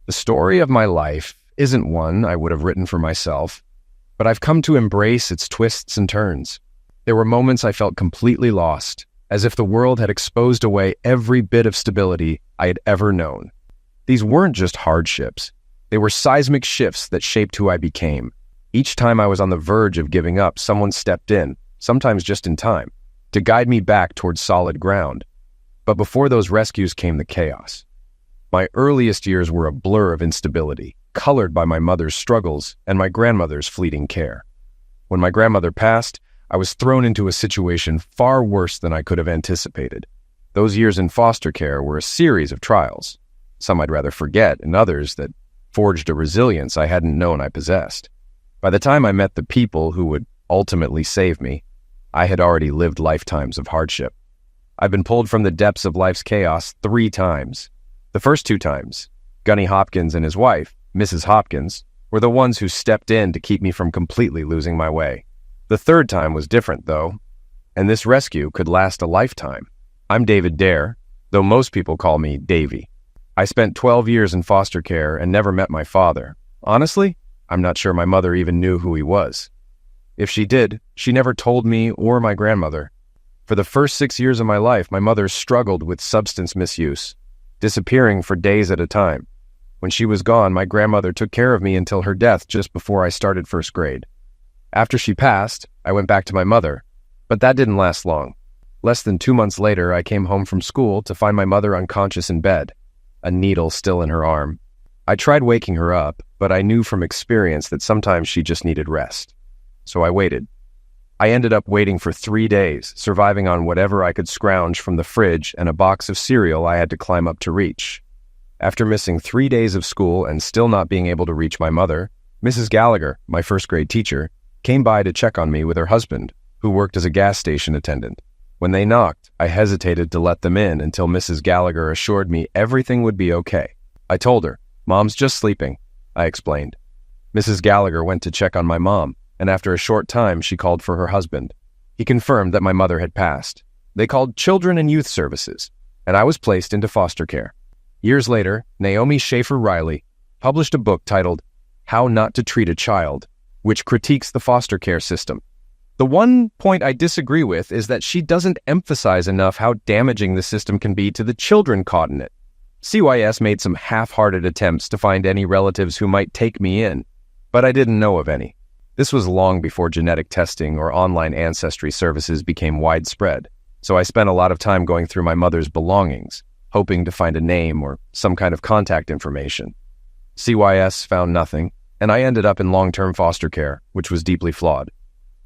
The story of my life isn't one I would have written for myself, but I've come to embrace its twists and turns. There were moments I felt completely lost, as if the world had exposed away every bit of stability I had ever known. These weren't just hardships. They were seismic shifts that shaped who I became. Each time I was on the verge of giving up, someone stepped in, sometimes just in time, to guide me back towards solid ground. But before those rescues came the chaos. My earliest years were a blur of instability, colored by my mother's struggles and my grandmother's fleeting care. When my grandmother passed, I was thrown into a situation far worse than I could have anticipated. Those years in foster care were a series of trials, some I'd rather forget and others that forged a resilience I hadn't known I possessed. By the time I met the people who would ultimately save me, I had already lived lifetimes of hardship. I've been pulled from the depths of life's chaos 3 times. The first 2 times, Gunny Hopkins and his wife, Mrs. Hopkins, were the ones who stepped in to keep me from completely losing my way. The 3rd time was different, though, and this rescue could last a lifetime. I'm David Dare, though most people call me Davy. I spent 12 years in foster care and never met my father. Honestly, I'm not sure my mother even knew who he was. If she did, she never told me or my grandmother. For the first 6 years of my life, my mother struggled with substance misuse, disappearing for days at a time. When she was gone, my grandmother took care of me until her death just before I started 1st grade. After she passed, I went back to my mother, but that didn't last long. Less than 2 months later, I came home from school to find my mother unconscious in bed, a needle still in her arm. I tried waking her up, but I knew from experience that sometimes she just needed rest. So I waited. I ended up waiting for 3 days, surviving on whatever I could scrounge from the fridge and a box of cereal I had to climb up to reach. After missing 3 days of school and still not being able to reach my mother, Mrs. Gallagher, my 1st grade teacher, came by to check on me with her husband, who worked as a gas station attendant. When they knocked, I hesitated to let them in until Mrs. Gallagher assured me everything would be okay. I told her, "Mom's just sleeping," I explained. Mrs. Gallagher went to check on my mom, and after a short time she called for her husband. He confirmed that my mother had passed. They called Children and Youth Services, and I was placed into foster care. Years later, Naomi Schaefer Riley published a book titled How Not to Treat a Child, which critiques the foster care system. The one point I disagree with is that she doesn't emphasize enough how damaging the system can be to the children caught in it. CYS made some half-hearted attempts to find any relatives who might take me in, but I didn't know of any. This was long before genetic testing or online ancestry services became widespread, so I spent a lot of time going through my mother's belongings, hoping to find a name or some kind of contact information. CYS found nothing, and I ended up in long-term foster care, which was deeply flawed.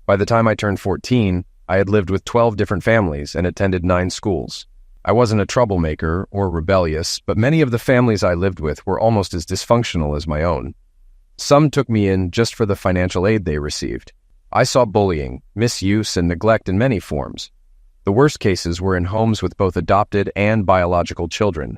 By the time I turned 14, I had lived with 12 different families and attended 9 schools. I wasn't a troublemaker or rebellious, but many of the families I lived with were almost as dysfunctional as my own. Some took me in just for the financial aid they received. I saw bullying, misuse, and neglect in many forms. The worst cases were in homes with both adopted and biological children.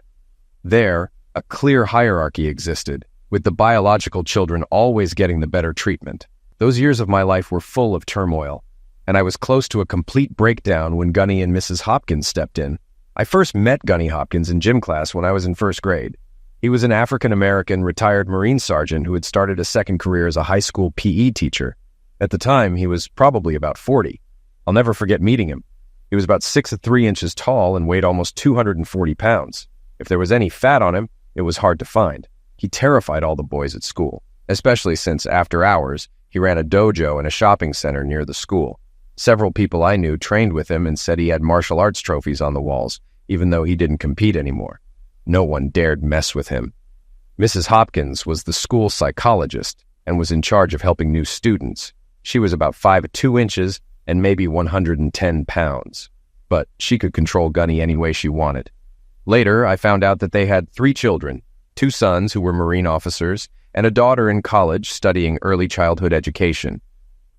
There, a clear hierarchy existed, with the biological children always getting the better treatment. Those years of my life were full of turmoil, and I was close to a complete breakdown when Gunny and Mrs. Hopkins stepped in. I first met Gunny Hopkins in gym class when I was in 1st grade. He was an African-American retired Marine sergeant who had started a second career as a high school PE teacher. At the time, he was probably about 40. I'll never forget meeting him. He was about 6'3" tall and weighed almost 240 pounds. If there was any fat on him, it was hard to find. He terrified all the boys at school, especially since, after hours, he ran a dojo in a shopping center near the school. Several people I knew trained with him and said he had martial arts trophies on the walls, even though he didn't compete anymore. No one dared mess with him. Mrs. Hopkins was the school psychologist and was in charge of helping new students. She was about 5'2" and maybe 110 pounds, but she could control Gunny any way she wanted. Later, I found out that they had 3 children, 2 sons who were Marine officers, and a daughter in college studying early childhood education.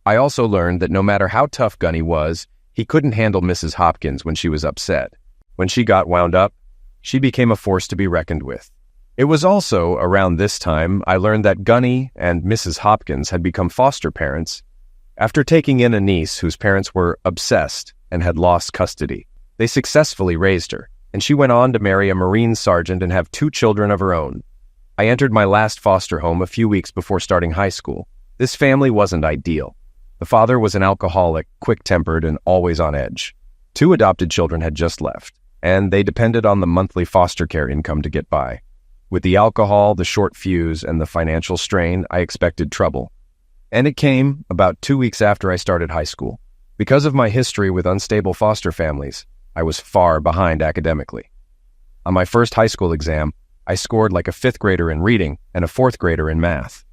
I also learned that no matter how tough Gunny was, he couldn't handle Mrs. Hopkins when she was upset. When she got wound up, she became a force to be reckoned with. It was also around this time I learned that Gunny and Mrs. Hopkins had become foster parents after taking in a niece whose parents were obsessed and had lost custody. They successfully raised her, and she went on to marry a Marine sergeant and have 2 children of her own. I entered my last foster home a few weeks before starting high school. This family wasn't ideal. The father was an alcoholic, quick-tempered, and always on edge. 2 adopted children had just left, and they depended on the monthly foster care income to get by. With the alcohol, the short fuse, and the financial strain, I expected trouble. And it came about 2 weeks after I started high school. Because of my history with unstable foster families, I was far behind academically. On my first high school exam, I scored like a 5th grader in reading and a 4th grader in math.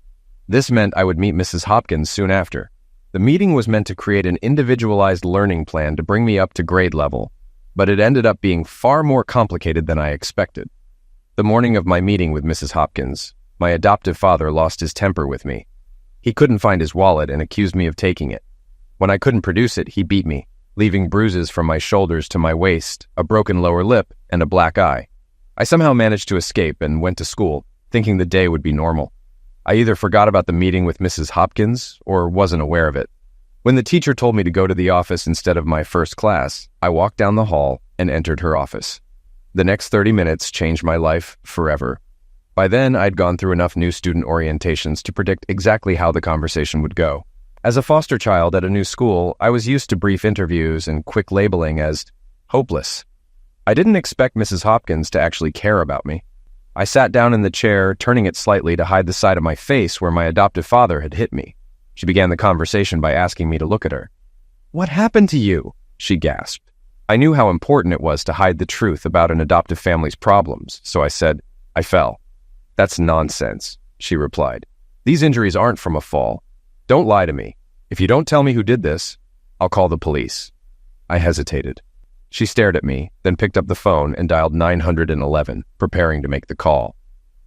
This meant I would meet Mrs. Hopkins soon after. The meeting was meant to create an individualized learning plan to bring me up to grade level, but it ended up being far more complicated than I expected. The morning of my meeting with Mrs. Hopkins, my adoptive father lost his temper with me. He couldn't find his wallet and accused me of taking it. When I couldn't produce it, he beat me, leaving bruises from my shoulders to my waist, a broken lower lip, and a black eye. I somehow managed to escape and went to school, thinking the day would be normal. I either forgot about the meeting with Mrs. Hopkins or wasn't aware of it. When the teacher told me to go to the office instead of my first class, I walked down the hall and entered her office. The next 30 minutes changed my life forever. By then, I'd gone through enough new student orientations to predict exactly how the conversation would go. As a foster child at a new school, I was used to brief interviews and quick labeling as hopeless. I didn't expect Mrs. Hopkins to actually care about me. I sat down in the chair, turning it slightly to hide the side of my face where my adoptive father had hit me. She began the conversation by asking me to look at her. "What happened to you?" she gasped. I knew how important it was to hide the truth about an adoptive family's problems, so I said, "I fell." "That's nonsense," she replied. "These injuries aren't from a fall. Don't lie to me. If you don't tell me who did this, I'll call the police." I hesitated. She stared at me, then picked up the phone and dialed 911, preparing to make the call.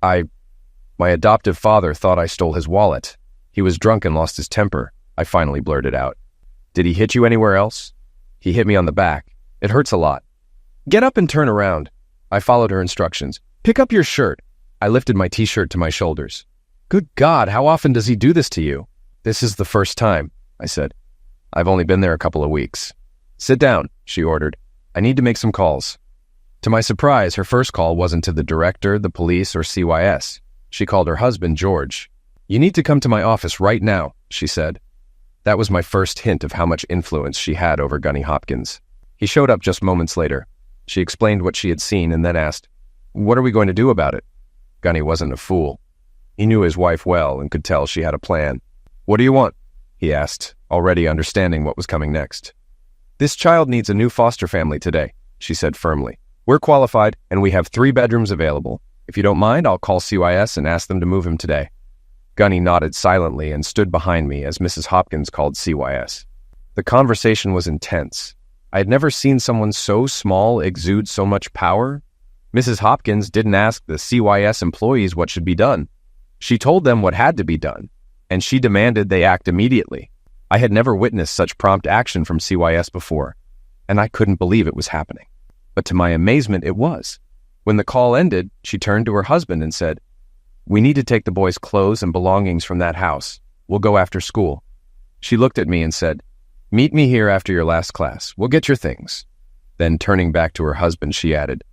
My adoptive father thought I stole his wallet. He was drunk and lost his temper, I finally blurted out. "Did he hit you anywhere else?" "He hit me on the back. It hurts a lot." "Get up and turn around." I followed her instructions. "Pick up your shirt." I lifted my t-shirt to my shoulders. "Good God, how often does he do this to you?" "This is the first time," I said. "I've only been there a couple of weeks." "Sit down," she ordered. "I need to make some calls." To my surprise, her first call wasn't to the director, the police, or CYS. She called her husband, George. "You need to come to my office right now," she said. That was my first hint of how much influence she had over Gunny Hopkins. He showed up just moments later. She explained what she had seen and then asked, "What are we going to do about it?" Gunny wasn't a fool. He knew his wife well and could tell she had a plan. "What do you want?" he asked, already understanding what was coming next. "This child needs a new foster family today," she said firmly. "We're qualified, and we have 3 bedrooms available. If you don't mind, I'll call CYS and ask them to move him today." Gunny nodded silently and stood behind me as Mrs. Hopkins called CYS. The conversation was intense. I had never seen someone so small exude so much power. Mrs. Hopkins didn't ask the CYS employees what should be done. She told them what had to be done, and she demanded they act immediately. I had never witnessed such prompt action from CYS before, and I couldn't believe it was happening. But to my amazement, it was. When the call ended, she turned to her husband and said, "We need to take the boys' clothes and belongings from that house. We'll go after school." She looked at me and said, "Meet me here after your last class. We'll get your things." Then turning back to her husband, she added,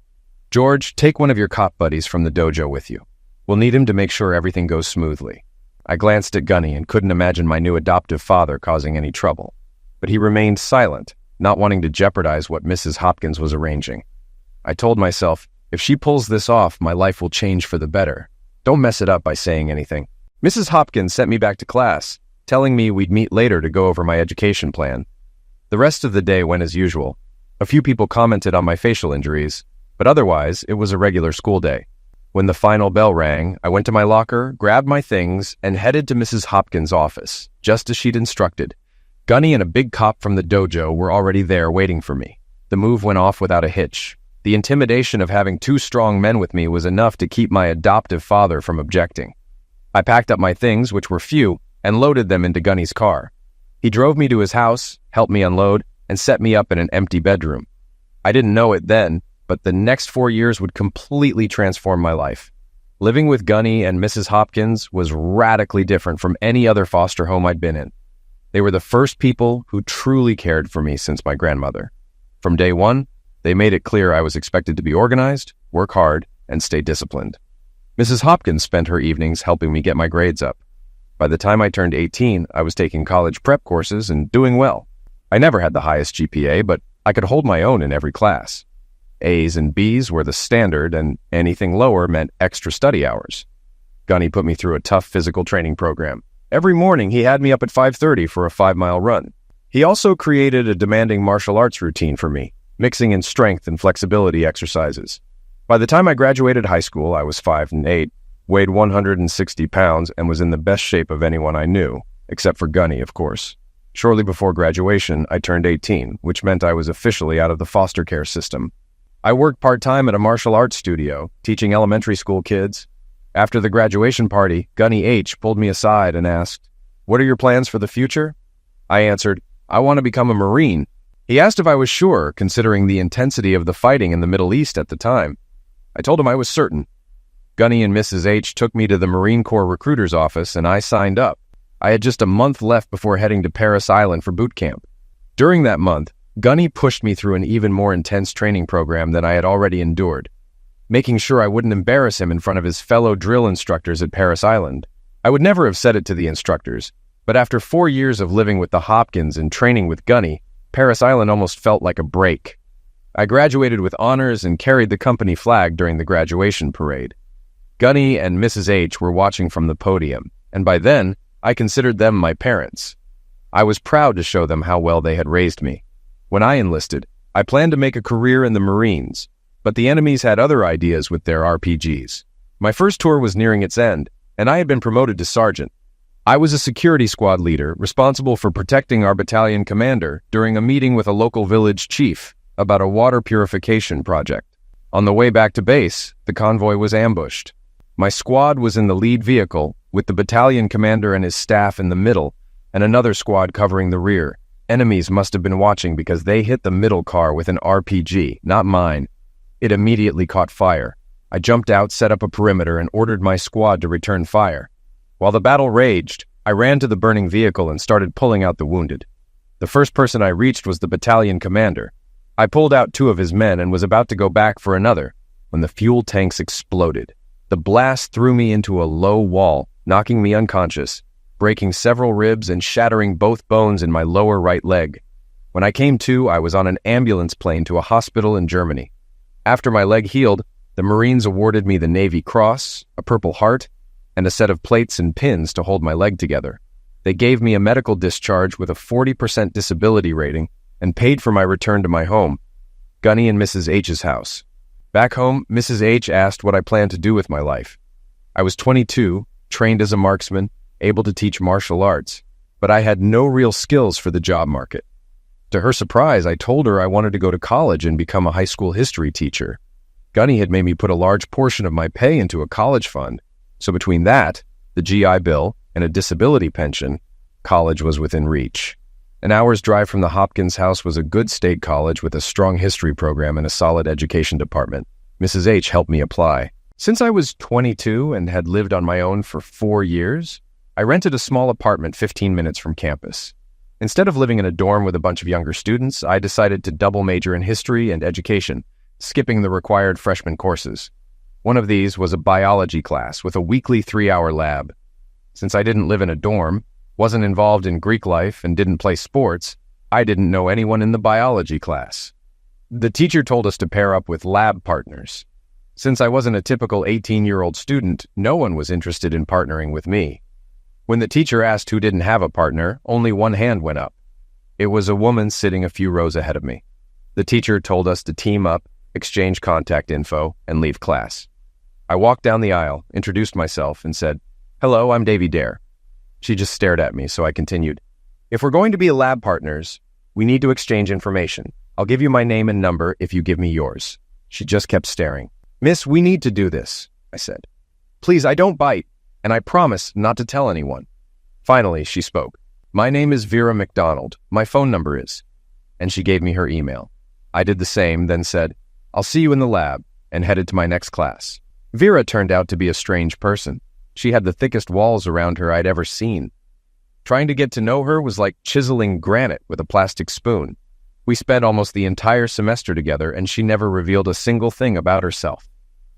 "George, take one of your cop buddies from the dojo with you. We'll need him to make sure everything goes smoothly." I glanced at Gunny and couldn't imagine my new adoptive father causing any trouble. But he remained silent, not wanting to jeopardize what Mrs. Hopkins was arranging. I told myself, if she pulls this off, my life will change for the better. Don't mess it up by saying anything. Mrs. Hopkins sent me back to class, telling me we'd meet later to go over my education plan. The rest of the day went as usual. A few people commented on my facial injuries, but otherwise, it was a regular school day. When the final bell rang, I went to my locker, grabbed my things, and headed to Mrs. Hopkins' office, just as she'd instructed. Gunny and a big cop from the dojo were already there waiting for me. The move went off without a hitch. The intimidation of having 2 strong men with me was enough to keep my adoptive father from objecting. I packed up my things, which were few, and loaded them into Gunny's car. He drove me to his house, helped me unload, and set me up in an empty bedroom. I didn't know it then, but the next 4 years would completely transform my life. Living with Gunny and Mrs. Hopkins was radically different from any other foster home I'd been in. They were the first people who truly cared for me since my grandmother. From day one, they made it clear I was expected to be organized, work hard, and stay disciplined. Mrs. Hopkins spent her evenings helping me get my grades up. By the time I turned 18, I was taking college prep courses and doing well. I never had the highest GPA, but I could hold my own in every class. A's and B's were the standard, and anything lower meant extra study hours. Gunny put me through a tough physical training program. Every morning, he had me up at 5:30 for a 5-mile run. He also created a demanding martial arts routine for me, mixing in strength and flexibility exercises. By the time I graduated high school, I was 5'8", weighed 160 pounds, and was in the best shape of anyone I knew, except for Gunny, of course. Shortly before graduation, I turned 18, which meant I was officially out of the foster care system. I worked part-time at a martial arts studio, teaching elementary school kids. After the graduation party, Gunny H. pulled me aside and asked, "What are your plans for the future?" I answered, "I want to become a Marine." He asked if I was sure, considering the intensity of the fighting in the Middle East at the time. I told him I was certain. Gunny and Mrs. H. took me to the Marine Corps recruiter's office, and I signed up. I had just a month left before heading to Parris Island for boot camp. During that month, Gunny pushed me through an even more intense training program than I had already endured, making sure I wouldn't embarrass him in front of his fellow drill instructors at Parris Island. I would never have said it to the instructors, but after 4 years of living with the Hopkins and training with Gunny, Parris Island almost felt like a break. I graduated with honors and carried the company flag during the graduation parade. Gunny and Mrs. H. were watching from the podium, and by then, I considered them my parents. I was proud to show them how well they had raised me. When I enlisted, I planned to make a career in the Marines, but the enemies had other ideas with their RPGs. My first tour was nearing its end, and I had been promoted to sergeant. I was a security squad leader responsible for protecting our battalion commander during a meeting with a local village chief about a water purification project. On the way back to base, the convoy was ambushed. My squad was in the lead vehicle, with the battalion commander and his staff in the middle, and another squad covering the rear. Enemies must have been watching because they hit the middle car with an RPG, not mine. It immediately caught fire. I jumped out, set up a perimeter, and ordered my squad to return fire. While the battle raged, I ran to the burning vehicle and started pulling out the wounded. The first person I reached was the battalion commander. I pulled out 2 of his men and was about to go back for another when the fuel tanks exploded. The blast threw me into a low wall, knocking me unconscious, breaking several ribs and shattering both bones in my lower right leg. When I came to, I was on an ambulance plane to a hospital in Germany. After my leg healed, the Marines awarded me the Navy Cross, a Purple Heart, and a set of plates and pins to hold my leg together. They gave me a medical discharge with a 40% disability rating and paid for my return to my home, Gunny and Mrs. H's house. Back home, Mrs. H asked what I planned to do with my life. I was 22, trained as a marksman, able to teach martial arts, but I had no real skills for the job market. To her surprise, I told her I wanted to go to college and become a high school history teacher. Gunny had made me put a large portion of my pay into a college fund, so between that, the GI Bill, and a disability pension, college was within reach. An hour's drive from the Hopkins house was a good state college with a strong history program and a solid education department. Mrs. H helped me apply. Since I was 22 and had lived on my own for 4 years, I rented a small apartment 15 minutes from campus. Instead of living in a dorm with a bunch of younger students, I decided to double major in history and education, skipping the required freshman courses. One of these was a biology class with a weekly 3-hour lab. Since I didn't live in a dorm, wasn't involved in Greek life, and didn't play sports, I didn't know anyone in the biology class. The teacher told us to pair up with lab partners. Since I wasn't a typical 18-year-old student, no one was interested in partnering with me. When the teacher asked who didn't have a partner, only one hand went up. It was a woman sitting a few rows ahead of me. The teacher told us to team up, exchange contact info, and leave class. I walked down the aisle, introduced myself, and said, "Hello, I'm Davy Dare." She just stared at me, so I continued. "If we're going to be lab partners, we need to exchange information. I'll give you my name and number if you give me yours." She just kept staring. "Miss, we need to do this," I said. "Please, I don't bite, and I promise not to tell anyone." Finally, she spoke. "My name is Vera McDonald. My phone number is..." And she gave me her email. I did the same, then said, "I'll see you in the lab," and headed to my next class. Vera turned out to be a strange person. She had the thickest walls around her I'd ever seen. Trying to get to know her was like chiseling granite with a plastic spoon. We spent almost the entire semester together, and she never revealed a single thing about herself.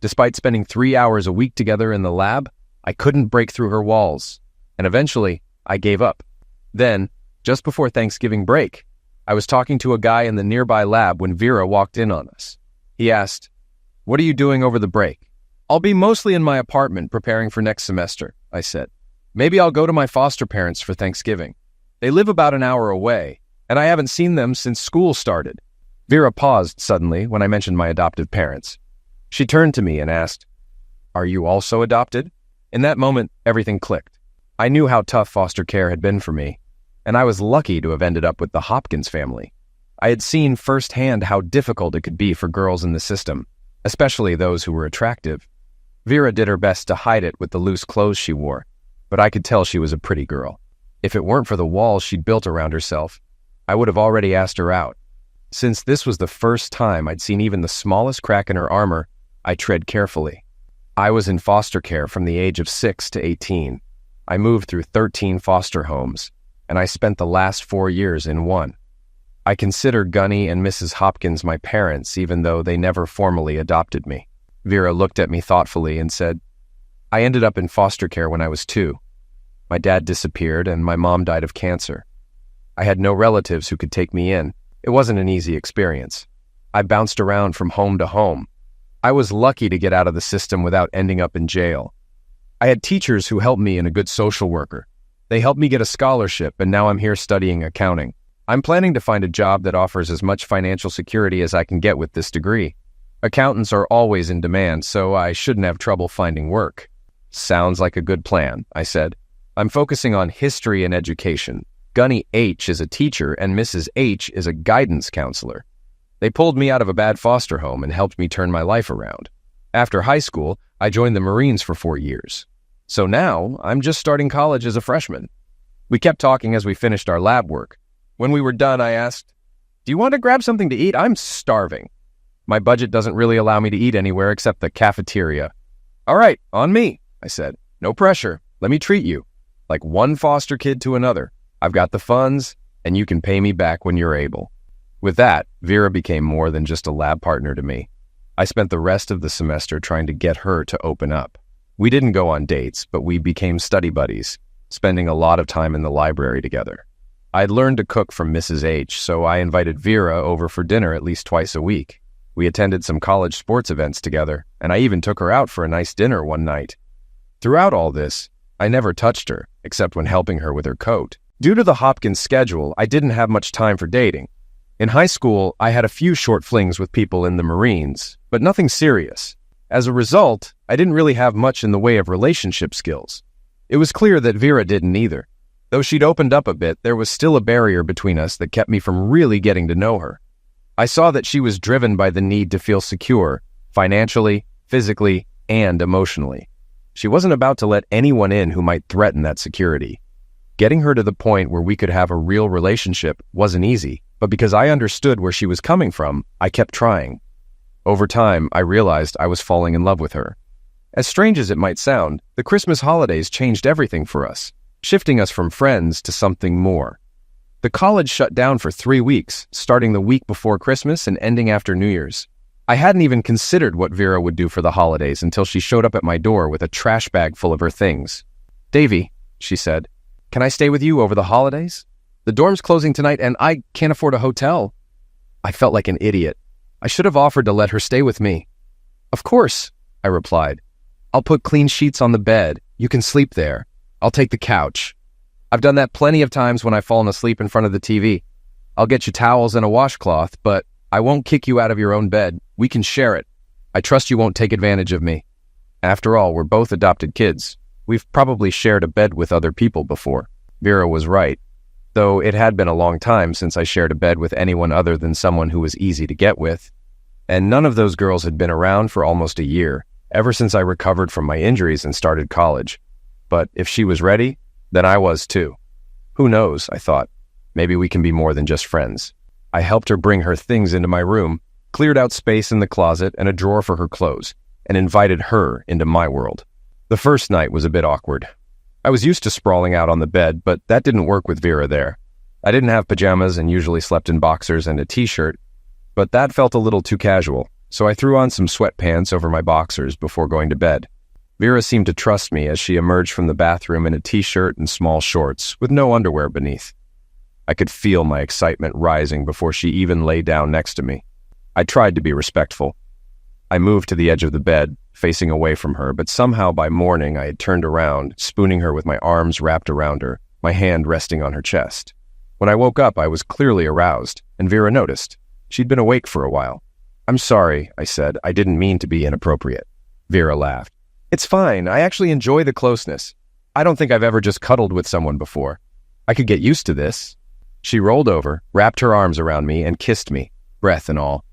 Despite spending 3 hours a week together in the lab, I couldn't break through her walls, and eventually, I gave up. Then, just before Thanksgiving break, I was talking to a guy in the nearby lab when Vera walked in on us. He asked, "What are you doing over the break?" "I'll be mostly in my apartment preparing for next semester," I said. "Maybe I'll go to my foster parents for Thanksgiving. They live about an hour away, and I haven't seen them since school started." Vera paused suddenly when I mentioned my adoptive parents. She turned to me and asked, "Are you also adopted?" In that moment, everything clicked. I knew how tough foster care had been for me, and I was lucky to have ended up with the Hopkins family. I had seen firsthand how difficult it could be for girls in the system, especially those who were attractive. Vera did her best to hide it with the loose clothes she wore, but I could tell she was a pretty girl. If it weren't for the walls she'd built around herself, I would have already asked her out. Since this was the first time I'd seen even the smallest crack in her armor, I tread carefully. I was in foster care from the age of 6 to 18. I moved through 13 foster homes, and I spent the last 4 years in one. I consider Gunny and Mrs. Hopkins my parents, even though they never formally adopted me. Vera looked at me thoughtfully and said, "I ended up in foster care when I was 2. My dad disappeared, and my mom died of cancer. I had no relatives who could take me in. It wasn't an easy experience. I bounced around from home to home. I was lucky to get out of the system without ending up in jail. I had teachers who helped me and a good social worker. They helped me get a scholarship, and now I'm here studying accounting. I'm planning to find a job that offers as much financial security as I can get with this degree. Accountants are always in demand, so I shouldn't have trouble finding work." "Sounds like a good plan," I said. "I'm focusing on history and education. Gunny H is a teacher, and Mrs. H is a guidance counselor. They pulled me out of a bad foster home and helped me turn my life around. After high school, I joined the Marines for 4 years. So now, I'm just starting college as a freshman." We kept talking as we finished our lab work. When we were done, I asked, "Do you want to grab something to eat? I'm starving. My budget doesn't really allow me to eat anywhere except the cafeteria." "All right, on me," I said. "No pressure. Let me treat you. Like one foster kid to another. I've got the funds, and you can pay me back when you're able." With that, Vera became more than just a lab partner to me. I spent the rest of the semester trying to get her to open up. We didn't go on dates, but we became study buddies, spending a lot of time in the library together. I'd learned to cook from Mrs. H, so I invited Vera over for dinner at least twice a week. We attended some college sports events together, and I even took her out for a nice dinner one night. Throughout all this, I never touched her, except when helping her with her coat. Due to the Hopkins schedule, I didn't have much time for dating. In high school, I had a few short flings with people in the Marines, but nothing serious. As a result, I didn't really have much in the way of relationship skills. It was clear that Vera didn't either. Though she'd opened up a bit, there was still a barrier between us that kept me from really getting to know her. I saw that she was driven by the need to feel secure, financially, physically, and emotionally. She wasn't about to let anyone in who might threaten that security. Getting her to the point where we could have a real relationship wasn't easy, but because I understood where she was coming from, I kept trying. Over time, I realized I was falling in love with her. As strange as it might sound, the Christmas holidays changed everything for us, shifting us from friends to something more. The college shut down for 3 weeks, starting the week before Christmas and ending after New Year's. I hadn't even considered what Vera would do for the holidays until she showed up at my door with a trash bag full of her things. "Davy," she said, "can I stay with you over the holidays? The dorm's closing tonight and I can't afford a hotel." I felt like an idiot. I should have offered to let her stay with me. "Of course," I replied. "I'll put clean sheets on the bed. You can sleep there. I'll take the couch. I've done that plenty of times when I've fallen asleep in front of the TV. I'll get you towels and a washcloth, but I won't kick you out of your own bed. We can share it. I trust you won't take advantage of me. After all, we're both adopted kids. We've probably shared a bed with other people before." Vera was right, though it had been a long time since I shared a bed with anyone other than someone who was easy to get with. And none of those girls had been around for almost a year, ever since I recovered from my injuries and started college. But if she was ready, then I was too. Who knows, I thought. Maybe we can be more than just friends. I helped her bring her things into my room, cleared out space in the closet and a drawer for her clothes, and invited her into my world. The first night was a bit awkward. I was used to sprawling out on the bed, but that didn't work with Vera there. I didn't have pajamas and usually slept in boxers and a t-shirt, but that felt a little too casual, so I threw on some sweatpants over my boxers before going to bed. Vera seemed to trust me as she emerged from the bathroom in a t-shirt and small shorts, with no underwear beneath. I could feel my excitement rising before she even lay down next to me. I tried to be respectful. I moved to the edge of the bed, facing away from her, but somehow by morning I had turned around, spooning her with my arms wrapped around her, my hand resting on her chest. When I woke up, I was clearly aroused, and Vera noticed. She'd been awake for a while. "I'm sorry," I said. "I didn't mean to be inappropriate." Vera laughed. "It's fine. I actually enjoy the closeness. I don't think I've ever just cuddled with someone before. I could get used to this." She rolled over, wrapped her arms around me, and kissed me, breath and all.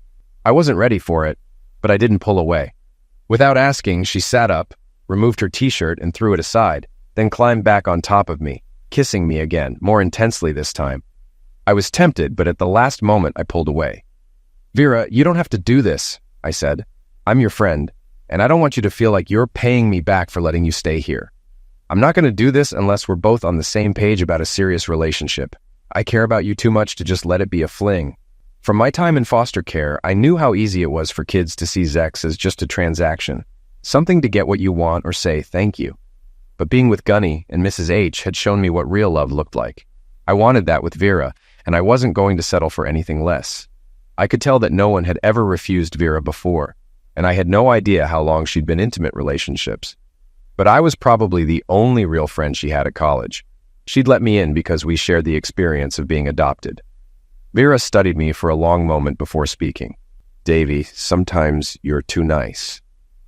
I wasn't ready for it, but I didn't pull away. Without asking, she sat up, removed her t-shirt and threw it aside, then climbed back on top of me, kissing me again, more intensely this time. I was tempted, but at the last moment I pulled away. "Vera, you don't have to do this," I said. "I'm your friend, and I don't want you to feel like you're paying me back for letting you stay here. I'm not going to do this unless we're both on the same page about a serious relationship. I care about you too much to just let it be a fling." From my time in foster care, I knew how easy it was for kids to see sex as just a transaction, something to get what you want or say thank you. But being with Gunny and Mrs. H had shown me what real love looked like. I wanted that with Vera, and I wasn't going to settle for anything less. I could tell that no one had ever refused Vera before, and I had no idea how long she'd been in intimate relationships. But I was probably the only real friend she had at college. She'd let me in because we shared the experience of being adopted. Vera studied me for a long moment before speaking. "Davy, sometimes you're too nice.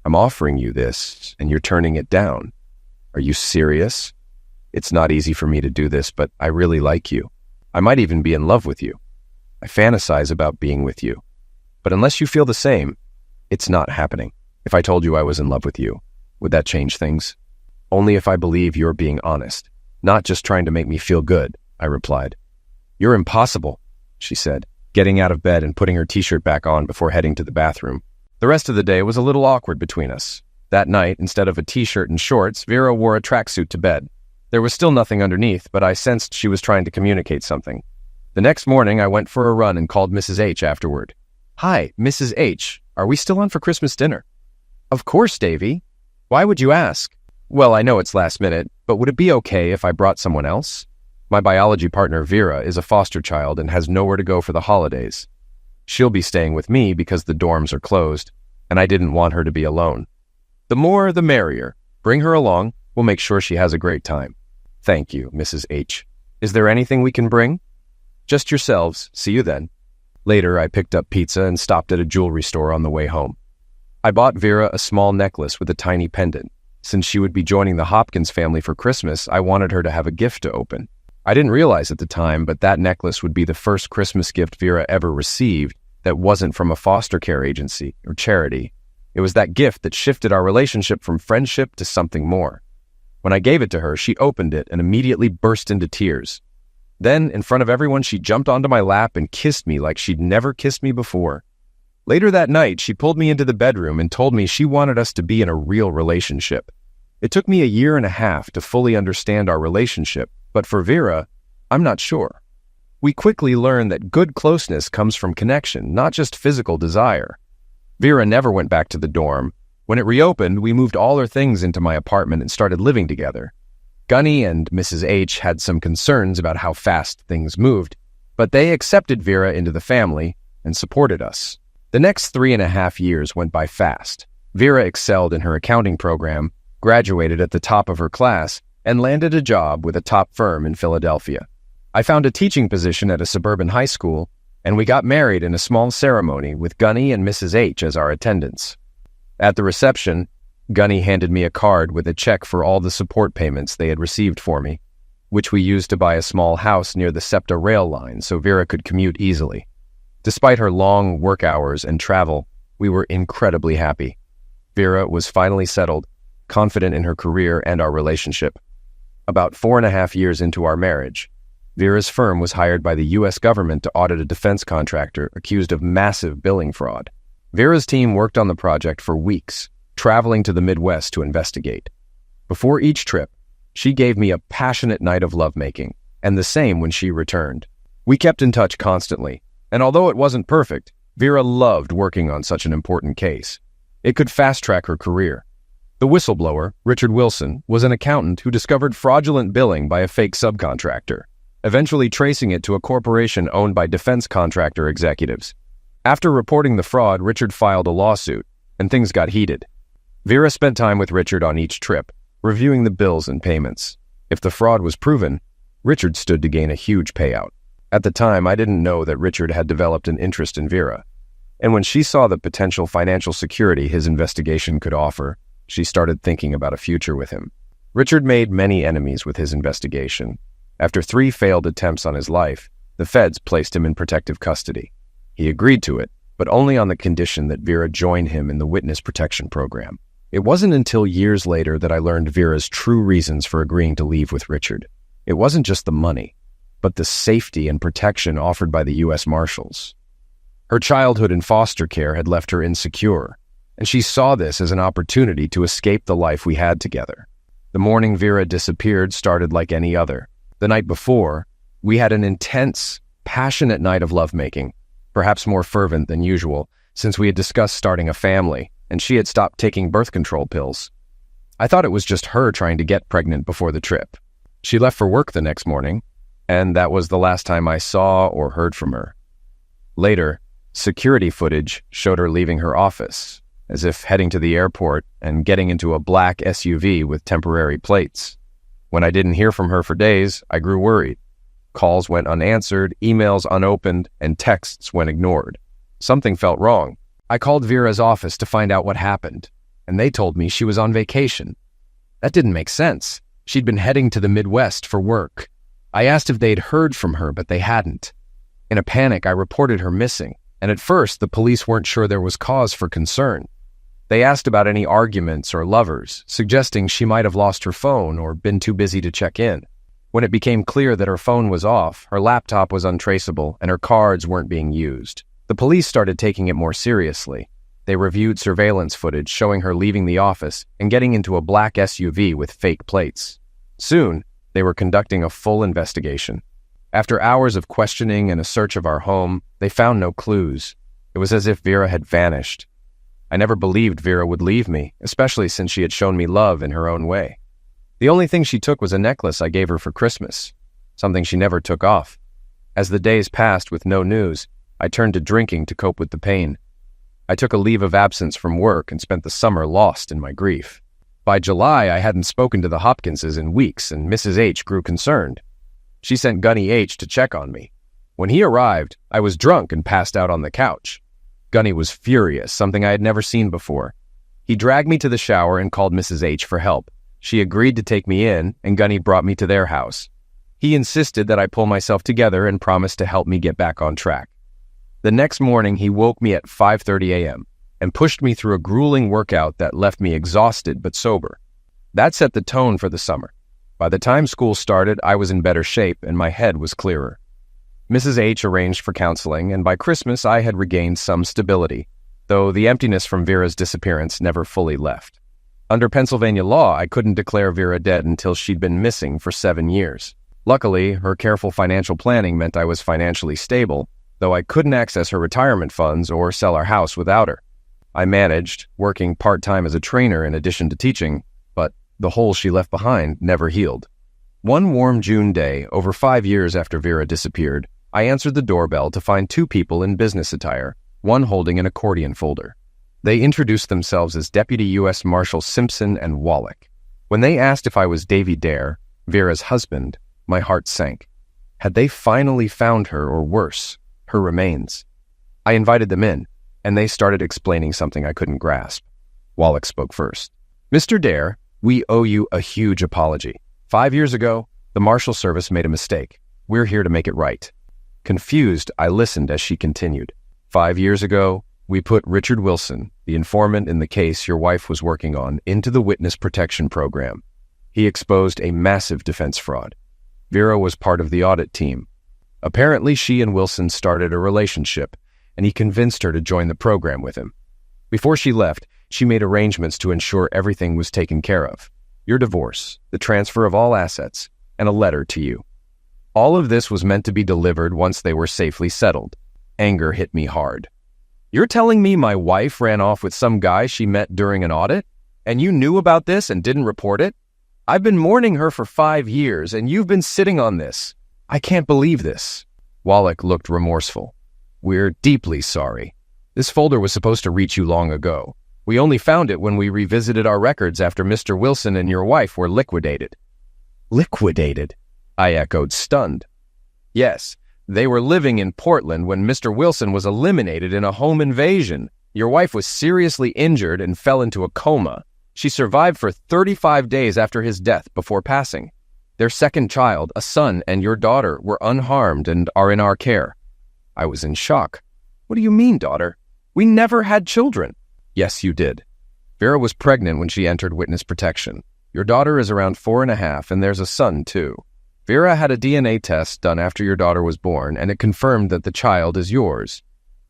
I'm offering you this, and you're turning it down. Are you serious? It's not easy for me to do this, but I really like you. I might even be in love with you. I fantasize about being with you. But unless you feel the same, it's not happening. If I told you I was in love with you, would that change things?" "Only if I believe you're being honest, not just trying to make me feel good," I replied. "You're impossible," she said, getting out of bed and putting her t-shirt back on before heading to the bathroom. The rest of the day was a little awkward between us. That night, instead of a t-shirt and shorts, Vera wore a tracksuit to bed. There was still nothing underneath, but I sensed she was trying to communicate something. The next morning, I went for a run and called Mrs. H afterward. "Hi, Mrs. H, are we still on for Christmas dinner?" "Of course, Davy. Why would you ask?" "Well, I know it's last minute, but would it be okay if I brought someone else? My biology partner, Vera, is a foster child and has nowhere to go for the holidays. She'll be staying with me because the dorms are closed, and I didn't want her to be alone." "The more, the merrier. Bring her along. We'll make sure she has a great time." "Thank you, Mrs. H. Is there anything we can bring?" "Just yourselves. See you then." Later, I picked up pizza and stopped at a jewelry store on the way home. I bought Vera a small necklace with a tiny pendant. Since she would be joining the Hopkins family for Christmas, I wanted her to have a gift to open. I didn't realize at the time, but that necklace would be the first Christmas gift Vera ever received that wasn't from a foster care agency or charity. It was that gift that shifted our relationship from friendship to something more. When I gave it to her, she opened it and immediately burst into tears. Then, in front of everyone, she jumped onto my lap and kissed me like she'd never kissed me before. Later that night, she pulled me into the bedroom and told me she wanted us to be in a real relationship. It took me a year and a half to fully understand our relationship, but for Vera, I'm not sure. We quickly learned that good closeness comes from connection, not just physical desire. Vera never went back to the dorm. When it reopened, we moved all her things into my apartment and started living together. Gunny and Mrs. H had some concerns about how fast things moved, but they accepted Vera into the family and supported us. The next 3.5 years went by fast. Vera excelled in her accounting program, graduated at the top of her class, and landed a job with a top firm in Philadelphia. I found a teaching position at a suburban high school, and we got married in a small ceremony with Gunny and Mrs. H as our attendants. At the reception, Gunny handed me a card with a check for all the support payments they had received for me, which we used to buy a small house near the SEPTA rail line so Vera could commute easily. Despite her long work hours and travel, we were incredibly happy. Vera was finally settled, confident in her career and our relationship. About 4.5 years into our marriage, Vera's firm was hired by the U.S. government to audit a defense contractor accused of massive billing fraud. Vera's team worked on the project for weeks, traveling to the Midwest to investigate. Before each trip, she gave me a passionate night of lovemaking, and the same when she returned. We kept in touch constantly, and although it wasn't perfect, Vera loved working on such an important case. It could fast-track her career. The whistleblower, Richard Wilson, was an accountant who discovered fraudulent billing by a fake subcontractor, eventually tracing it to a corporation owned by defense contractor executives. After reporting the fraud, Richard filed a lawsuit, and things got heated. Vera spent time with Richard on each trip, reviewing the bills and payments. If the fraud was proven, Richard stood to gain a huge payout. At the time, I didn't know that Richard had developed an interest in Vera. And when she saw the potential financial security his investigation could offer, she started thinking about a future with him. Richard made many enemies with his investigation. After 3 failed attempts on his life, the feds placed him in protective custody. He agreed to it, but only on the condition that Vera join him in the witness protection program. It wasn't until years later that I learned Vera's true reasons for agreeing to leave with Richard. It wasn't just the money, but the safety and protection offered by the U.S. Marshals. Her childhood in foster care had left her insecure, and she saw this as an opportunity to escape the life we had together. The morning Vera disappeared started like any other. The night before, we had an intense, passionate night of lovemaking, perhaps more fervent than usual, since we had discussed starting a family, and she had stopped taking birth control pills. I thought it was just her trying to get pregnant before the trip. She left for work the next morning, and that was the last time I saw or heard from her. Later, security footage showed her leaving her office, as if heading to the airport and getting into a black SUV with temporary plates. When I didn't hear from her for days, I grew worried. Calls went unanswered, emails unopened, and texts went ignored. Something felt wrong. I called Vera's office to find out what happened, and they told me she was on vacation. That didn't make sense. She'd been heading to the Midwest for work. I asked if they'd heard from her, but they hadn't. In a panic, I reported her missing, and at first the police weren't sure there was cause for concern. They asked about any arguments or lovers, suggesting she might have lost her phone or been too busy to check in. When it became clear that her phone was off, her laptop was untraceable, and her cards weren't being used, the police started taking it more seriously. They reviewed surveillance footage showing her leaving the office and getting into a black SUV with fake plates. Soon, they were conducting a full investigation. After hours of questioning and a search of our home, they found no clues. It was as if Vera had vanished. I never believed Vera would leave me, especially since she had shown me love in her own way. The only thing she took was a necklace I gave her for Christmas, something she never took off. As the days passed with no news, I turned to drinking to cope with the pain. I took a leave of absence from work and spent the summer lost in my grief. By July, I hadn't spoken to the Hopkinses in weeks, and Mrs. H grew concerned. She sent Gunny H to check on me. When he arrived, I was drunk and passed out on the couch. Gunny was furious, something I had never seen before. He dragged me to the shower and called Mrs. H for help. She agreed to take me in, and Gunny brought me to their house. He insisted that I pull myself together and promised to help me get back on track. The next morning, he woke me at 5:30 a.m. and pushed me through a grueling workout that left me exhausted but sober. That set the tone for the summer. By the time school started, I was in better shape and my head was clearer. Mrs. H arranged for counseling, and by Christmas I had regained some stability, though the emptiness from Vera's disappearance never fully left. Under Pennsylvania law, I couldn't declare Vera dead until she'd been missing for 7 years. Luckily, her careful financial planning meant I was financially stable, though I couldn't access her retirement funds or sell our house without her. I managed, working part-time as a trainer in addition to teaching, but the hole she left behind never healed. One warm June day, over 5 years after Vera disappeared, I answered the doorbell to find 2 people in business attire, one holding an accordion folder. They introduced themselves as Deputy U.S. Marshal Simpson and Wallach. When they asked if I was Davy Dare, Vera's husband, my heart sank. Had they finally found her, or worse, her remains? I invited them in, and they started explaining something I couldn't grasp. Wallach spoke first. "Mr. Dare, we owe you a huge apology. 5 years ago, the Marshal Service made a mistake. We're here to make it right." Confused, I listened as she continued. 5 years ago, we put Richard Wilson, the informant in the case your wife was working on, into the witness protection program. He exposed a massive defense fraud. Vera was part of the audit team. Apparently, she and Wilson started a relationship, and he convinced her to join the program with him. Before she left, she made arrangements to ensure everything was taken care of. Your divorce, the transfer of all assets, and a letter to you. All of this was meant to be delivered once they were safely settled. Anger hit me hard. You're telling me my wife ran off with some guy she met during an audit? And you knew about this and didn't report it? I've been mourning her for 5 years, and you've been sitting on this. I can't believe this." Wallach looked remorseful. "We're deeply sorry. This folder was supposed to reach you long ago. We only found it when we revisited our records after Mr. Wilson and your wife were liquidated." "Liquidated?" I echoed, stunned. "Yes, they were living in Portland when Mr. Wilson was eliminated in a home invasion. Your wife was seriously injured and fell into a coma. She survived for 35 days after his death before passing. Their second child, a son, and your daughter were unharmed and are in our care." I was in shock. "What do you mean, daughter? We never had children." "Yes, you did. Vera was pregnant when she entered witness protection. Your daughter is around 4.5, and there's a son, too. Vera had a DNA test done after your daughter was born, and it confirmed that the child is yours.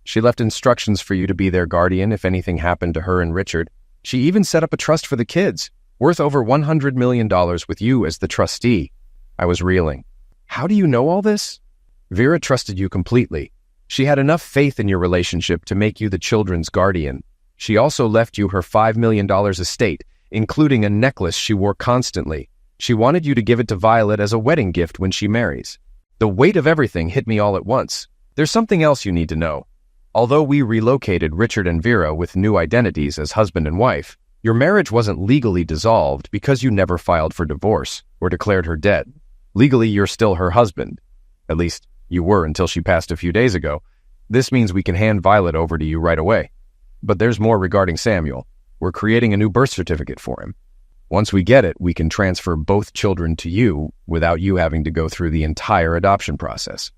She left instructions for you to be their guardian if anything happened to her and Richard. She even set up a trust for the kids, worth over $100 million with you as the trustee." I was reeling. "How do you know all this?" "Vera trusted you completely. She had enough faith in your relationship to make you the children's guardian. She also left you her $5 million estate, including a necklace she wore constantly. She wanted you to give it to Violet as a wedding gift when she marries. The weight of everything hit me all at once. There's something else you need to know. Although we relocated Richard and Vera with new identities as husband and wife, your marriage wasn't legally dissolved because you never filed for divorce or declared her dead. Legally, you're still her husband. At least, you were until she passed a few days ago. This means we can hand Violet over to you right away. But there's more regarding Samuel. We're creating a new birth certificate for him. Once we get it, we can transfer both children to you without you having to go through the entire adoption process.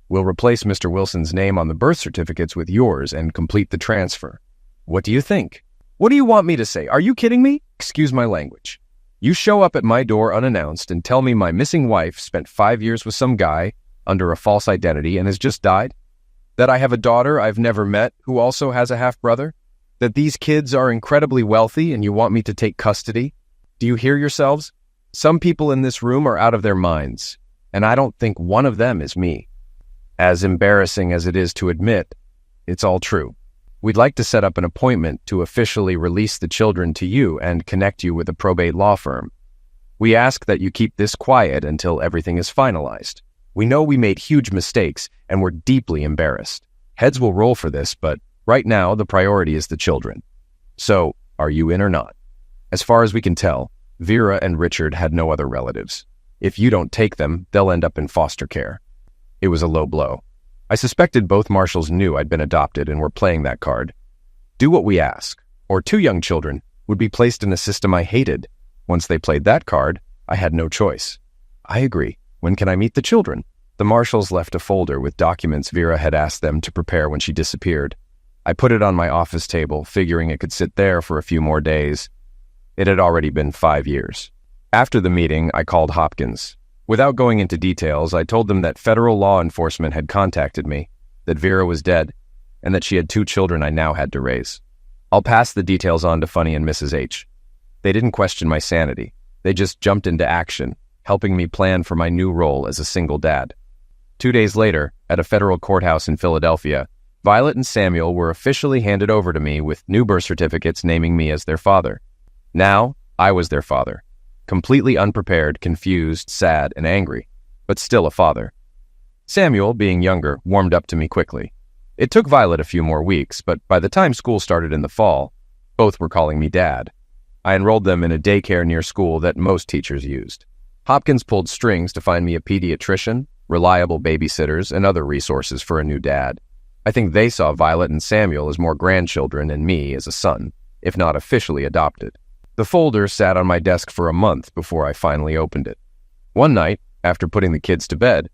We'll replace Mr. Wilson's name on the birth certificates with yours and complete the transfer. What do you think?" "What do you want me to say? Are you kidding me? Excuse my language. You show up at my door unannounced and tell me my missing wife spent 5 years with some guy under a false identity and has just died? That I have a daughter I've never met who also has a half-brother? That these kids are incredibly wealthy and you want me to take custody? Do you hear yourselves? Some people in this room are out of their minds, and I don't think one of them is me. As embarrassing as it is to admit, it's all true. We'd like to set up an appointment to officially release the children to you and connect you with a probate law firm. We ask that you keep this quiet until everything is finalized. We know we made huge mistakes, and we're deeply embarrassed. Heads will roll for this, but right now the priority is the children. So, are you in or not? As far as we can tell, Vera and Richard had no other relatives. If you don't take them, they'll end up in foster care." It was a low blow. I suspected both marshals knew I'd been adopted and were playing that card. Do what we ask, or 2 young children would be placed in a system I hated. Once they played that card, I had no choice. "I agree. When can I meet the children?" The marshals left a folder with documents Vera had asked them to prepare when she disappeared. I put it on my office table, figuring it could sit there for a few more days. It had already been 5 years. After the meeting, I called Hopkins. Without going into details, I told them that federal law enforcement had contacted me, that Vera was dead, and that she had 2 children I now had to raise. I'll pass the details on to Funny and Mrs. H. They didn't question my sanity. They just jumped into action, helping me plan for my new role as a single dad. 2 days later, at a federal courthouse in Philadelphia, Violet and Samuel were officially handed over to me with new birth certificates naming me as their father. Now, I was their father. Completely unprepared, confused, sad, and angry, but still a father. Samuel, being younger, warmed up to me quickly. It took Violet a few more weeks, but by the time school started in the fall, both were calling me Dad. I enrolled them in a daycare near school that most teachers used. Hopkins pulled strings to find me a pediatrician, reliable babysitters, and other resources for a new dad. I think they saw Violet and Samuel as more grandchildren and me as a son, if not officially adopted. The folder sat on my desk for a month before I finally opened it. One night, after putting the kids to bed,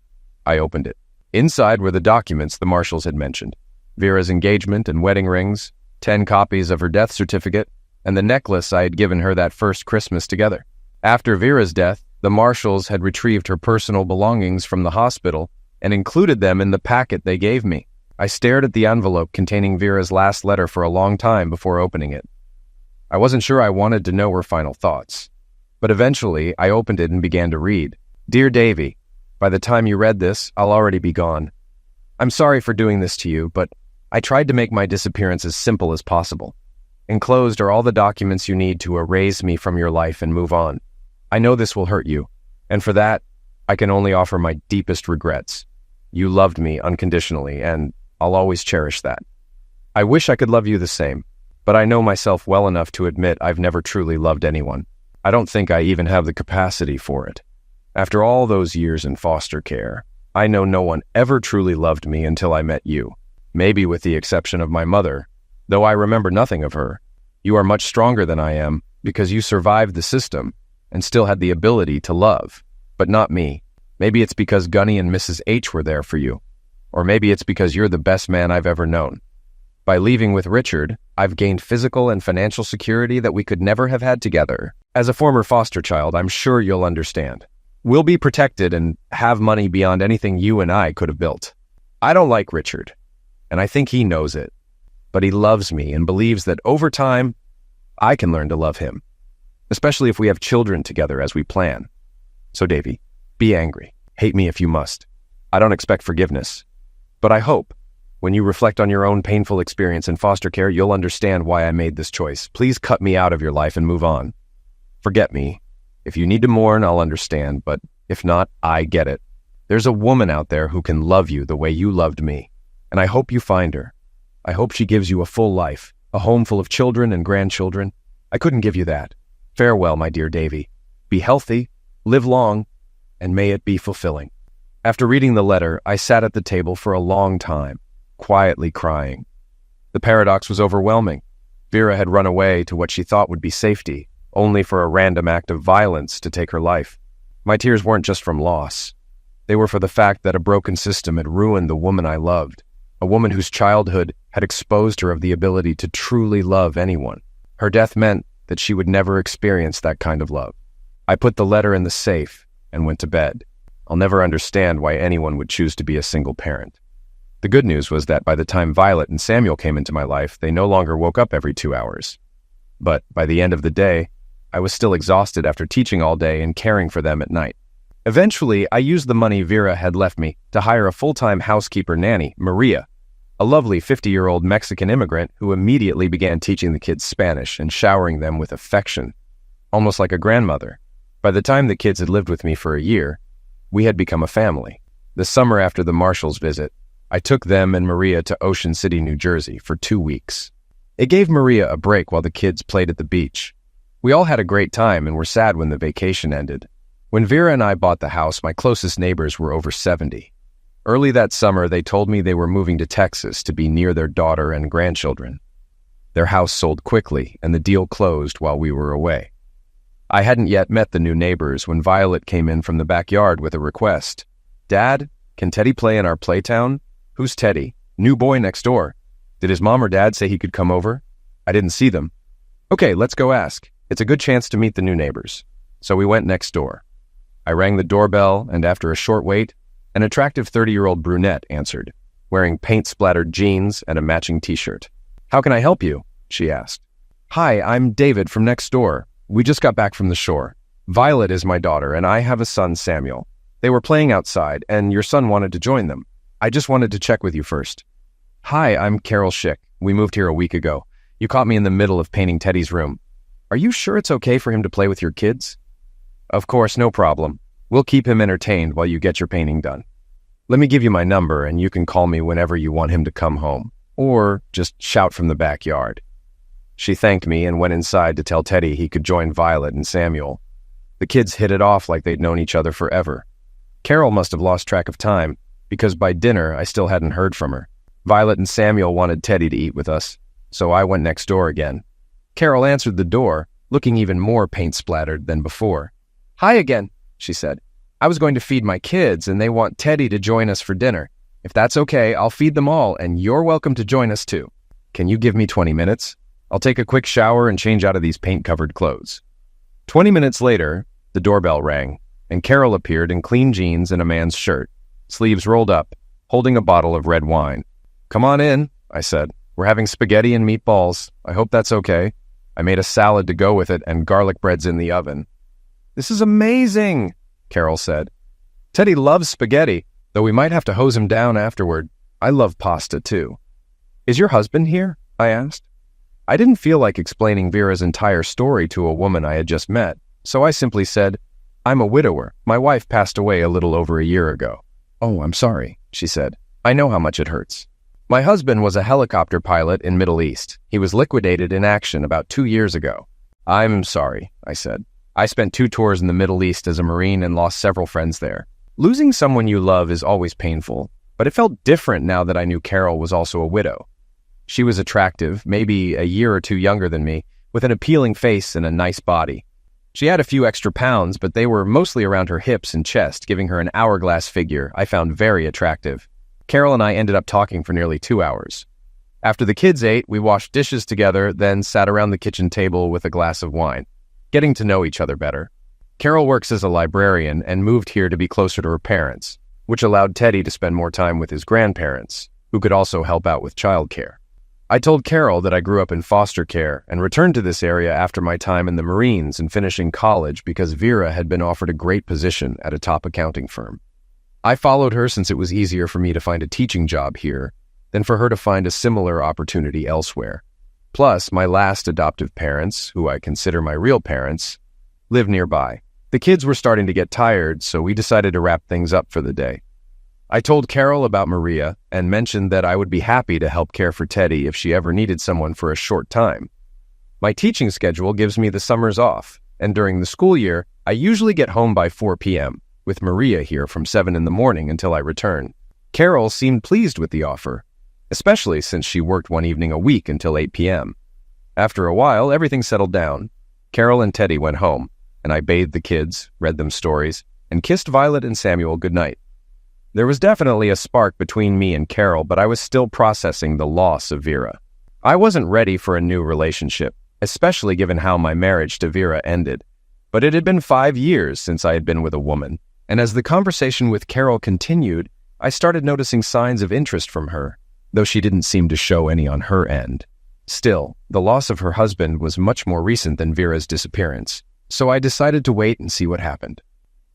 I opened it. Inside were the documents the marshals had mentioned: Vera's engagement and wedding rings, 10 copies of her death certificate, and the necklace I had given her that first Christmas together. After Vera's death, the marshals had retrieved her personal belongings from the hospital and included them in the packet they gave me. I stared at the envelope containing Vera's last letter for a long time before opening it. I wasn't sure I wanted to know her final thoughts, but eventually I opened it and began to read. "Dear Davy, by the time you read this, I'll already be gone. I'm sorry for doing this to you, but I tried to make my disappearance as simple as possible. Enclosed are all the documents you need to erase me from your life and move on. I know this will hurt you, and for that, I can only offer my deepest regrets. You loved me unconditionally, and I'll always cherish that. I wish I could love you the same, but I know myself well enough to admit I've never truly loved anyone. I don't think I even have the capacity for it. After all those years in foster care, I know no one ever truly loved me until I met you. Maybe with the exception of my mother, though I remember nothing of her. You are much stronger than I am because you survived the system and still had the ability to love, but not me. Maybe it's because Gunny and Mrs. H were there for you. Or maybe it's because you're the best man I've ever known. By leaving with Richard, I've gained physical and financial security that we could never have had together. As a former foster child, I'm sure you'll understand. We'll be protected and have money beyond anything you and I could have built. I don't like Richard, and I think he knows it. But he loves me and believes that over time, I can learn to love him, especially if we have children together as we plan. So, Davy, be angry. Hate me if you must. I don't expect forgiveness. But I hope, when you reflect on your own painful experience in foster care, you'll understand why I made this choice. Please cut me out of your life and move on. Forget me. If you need to mourn, I'll understand, but if not, I get it. There's a woman out there who can love you the way you loved me, and I hope you find her. I hope she gives you a full life, a home full of children and grandchildren. I couldn't give you that. Farewell, my dear Davy. Be healthy, live long, and may it be fulfilling. After reading the letter, I sat at the table for a long time, quietly crying. The paradox was overwhelming. Vera had run away to what she thought would be safety, only for a random act of violence to take her life. My tears weren't just from loss. They were for the fact that a broken system had ruined the woman I loved, a woman whose childhood had exposed her of the ability to truly love anyone. Her death meant that she would never experience that kind of love. I put the letter in the safe and went to bed. I'll never understand why anyone would choose to be a single parent. The good news was that by the time Violet and Samuel came into my life, they no longer woke up every 2 hours. But by the end of the day, I was still exhausted after teaching all day and caring for them at night. Eventually, I used the money Vera had left me to hire a full-time housekeeper nanny, Maria, a lovely 50-year-old Mexican immigrant who immediately began teaching the kids Spanish and showering them with affection, almost like a grandmother. By the time the kids had lived with me for a year, we had become a family. The summer after the Marshalls' visit, I took them and Maria to Ocean City, New Jersey for 2 weeks. It gave Maria a break while the kids played at the beach. We all had a great time and were sad when the vacation ended. When Vera and I bought the house, my closest neighbors were over 70. Early that summer, they told me they were moving to Texas to be near their daughter and grandchildren. Their house sold quickly, and the deal closed while we were away. I hadn't yet met the new neighbors when Violet came in from the backyard with a request. "Dad, can Teddy play in our playtown?" "Who's Teddy?" "New boy next door." "Did his mom or dad say he could come over?" "I didn't see them." "Okay, let's go ask. It's a good chance to meet the new neighbors." So we went next door. I rang the doorbell, and after a short wait, an attractive 30-year-old brunette answered, wearing paint-splattered jeans and a matching t-shirt. "How can I help you?" she asked. "Hi, I'm David from next door. We just got back from the shore. Violet is my daughter, and I have a son, Samuel. They were playing outside, and your son wanted to join them. I just wanted to check with you first." "Hi, I'm Carol Schick. We moved here a week ago. You caught me in the middle of painting Teddy's room. Are you sure it's okay for him to play with your kids?" "Of course, no problem. We'll keep him entertained while you get your painting done. Let me give you my number, and you can call me whenever you want him to come home, or just shout from the backyard." She thanked me and went inside to tell Teddy he could join Violet and Samuel. The kids hit it off like they'd known each other forever. Carol must have lost track of time, because by dinner I still hadn't heard from her. Violet and Samuel wanted Teddy to eat with us, so I went next door again. Carol answered the door, looking even more paint-splattered than before. "Hi again," she said. "I was going to feed my kids, and they want Teddy to join us for dinner. If that's okay, I'll feed them all, and you're welcome to join us too. Can you give me 20 minutes? I'll take a quick shower and change out of these paint-covered clothes." 20 minutes later, the doorbell rang, and Carol appeared in clean jeans and a man's shirt, sleeves rolled up, holding a bottle of red wine. "Come on in," I said. "We're having spaghetti and meatballs. I hope that's okay. I made a salad to go with it, and garlic bread's in the oven." "This is amazing," Carol said. "Teddy loves spaghetti, though we might have to hose him down afterward. I love pasta, too." "Is your husband here?" I asked. I didn't feel like explaining Vera's entire story to a woman I had just met, so I simply said, "I'm a widower. My wife passed away a little over a year ago." "Oh, I'm sorry," she said. "I know how much it hurts." My husband was a helicopter pilot in Middle East. He was liquidated in action about 2 years ago. "I'm sorry," I said. "I spent 2 tours in the Middle East as a Marine and lost several friends there. Losing someone you love is always painful, but it felt different now that I knew Carol was also a widow. She was attractive, maybe a year or 2 younger than me, with an appealing face and a nice body. She had a few extra pounds, but they were mostly around her hips and chest, giving her an hourglass figure I found very attractive. Carol and I ended up talking for nearly 2 hours. After the kids ate, we washed dishes together, then sat around the kitchen table with a glass of wine, getting to know each other better. Carol works as a librarian and moved here to be closer to her parents, which allowed Teddy to spend more time with his grandparents, who could also help out with childcare. I told Carol that I grew up in foster care and returned to this area after my time in the Marines and finishing college because Vera had been offered a great position at a top accounting firm. I followed her since it was easier for me to find a teaching job here than for her to find a similar opportunity elsewhere. Plus, my last adoptive parents, who I consider my real parents, live nearby. The kids were starting to get tired, so we decided to wrap things up for the day. I told Carol about Maria and mentioned that I would be happy to help care for Teddy if she ever needed someone for a short time. My teaching schedule gives me the summers off, and during the school year, I usually get home by 4 p.m., with Maria here from 7 in the morning until I return. Carol seemed pleased with the offer, especially since she worked one evening a week until 8 p.m. After a while, everything settled down. Carol and Teddy went home, and I bathed the kids, read them stories, and kissed Violet and Samuel goodnight. There was definitely a spark between me and Carol, but I was still processing the loss of Vera. I wasn't ready for a new relationship, especially given how my marriage to Vera ended. But it had been 5 years since I had been with a woman, and as the conversation with Carol continued, I started noticing signs of interest from her, though she didn't seem to show any on her end. Still, the loss of her husband was much more recent than Vera's disappearance, so I decided to wait and see what happened.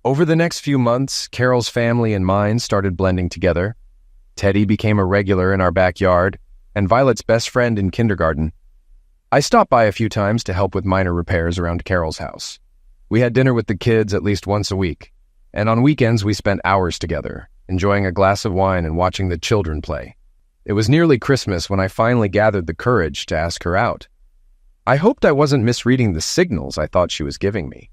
Over the next few months, Carol's family and mine started blending together. Teddy became a regular in our backyard, and Violet's best friend in kindergarten. I stopped by a few times to help with minor repairs around Carol's house. We had dinner with the kids at least once a week, and on weekends we spent hours together, enjoying a glass of wine and watching the children play. It was nearly Christmas when I finally gathered the courage to ask her out. I hoped I wasn't misreading the signals I thought she was giving me.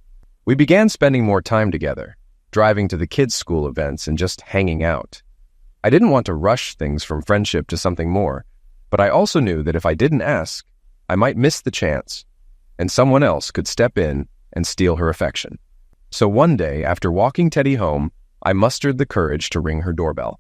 We began spending more time together, driving to the kids' school events and just hanging out. I didn't want to rush things from friendship to something more, but I also knew that if I didn't ask, I might miss the chance, and someone else could step in and steal her affection. So one day, after walking Teddy home, I mustered the courage to ring her doorbell.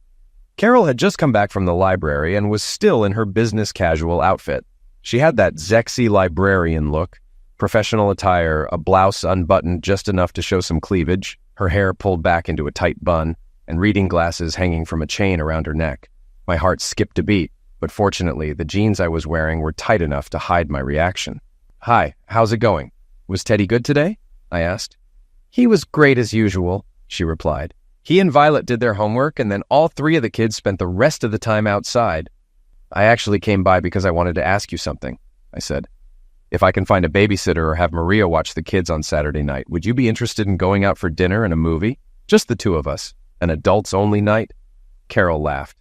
Carol had just come back from the library and was still in her business casual outfit. She had that sexy librarian look, professional attire, a blouse unbuttoned just enough to show some cleavage, her hair pulled back into a tight bun, and reading glasses hanging from a chain around her neck. My heart skipped a beat, but fortunately, the jeans I was wearing were tight enough to hide my reaction. "Hi, how's it going? Was Teddy good today?" I asked. "He was great as usual," she replied. "He and Violet did their homework, and then all 3 of the kids spent the rest of the time outside." "I actually came by because I wanted to ask you something," I said. "If I can find a babysitter or have Maria watch the kids on Saturday night, would you be interested in going out for dinner and a movie? Just the 2 of us. An adults-only night?" Carol laughed.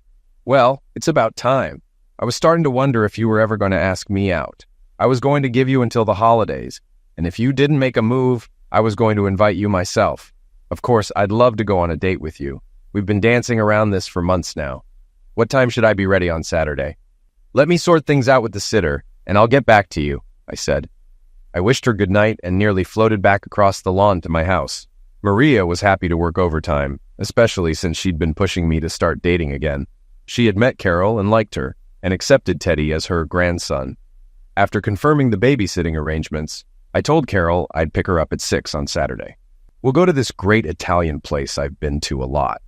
"Well, it's about time. I was starting to wonder if you were ever going to ask me out. I was going to give you until the holidays, and if you didn't make a move, I was going to invite you myself. Of course, I'd love to go on a date with you. We've been dancing around this for months now. What time should I be ready on Saturday?" "Let me sort things out with the sitter, and I'll get back to you," I said. I wished her good night and nearly floated back across the lawn to my house. Maria was happy to work overtime, especially since she'd been pushing me to start dating again. She had met Carol and liked her, and accepted Teddy as her grandson. After confirming the babysitting arrangements, I told Carol I'd pick her up at 6 on Saturday. "We'll go to this great Italian place I've been to a lot,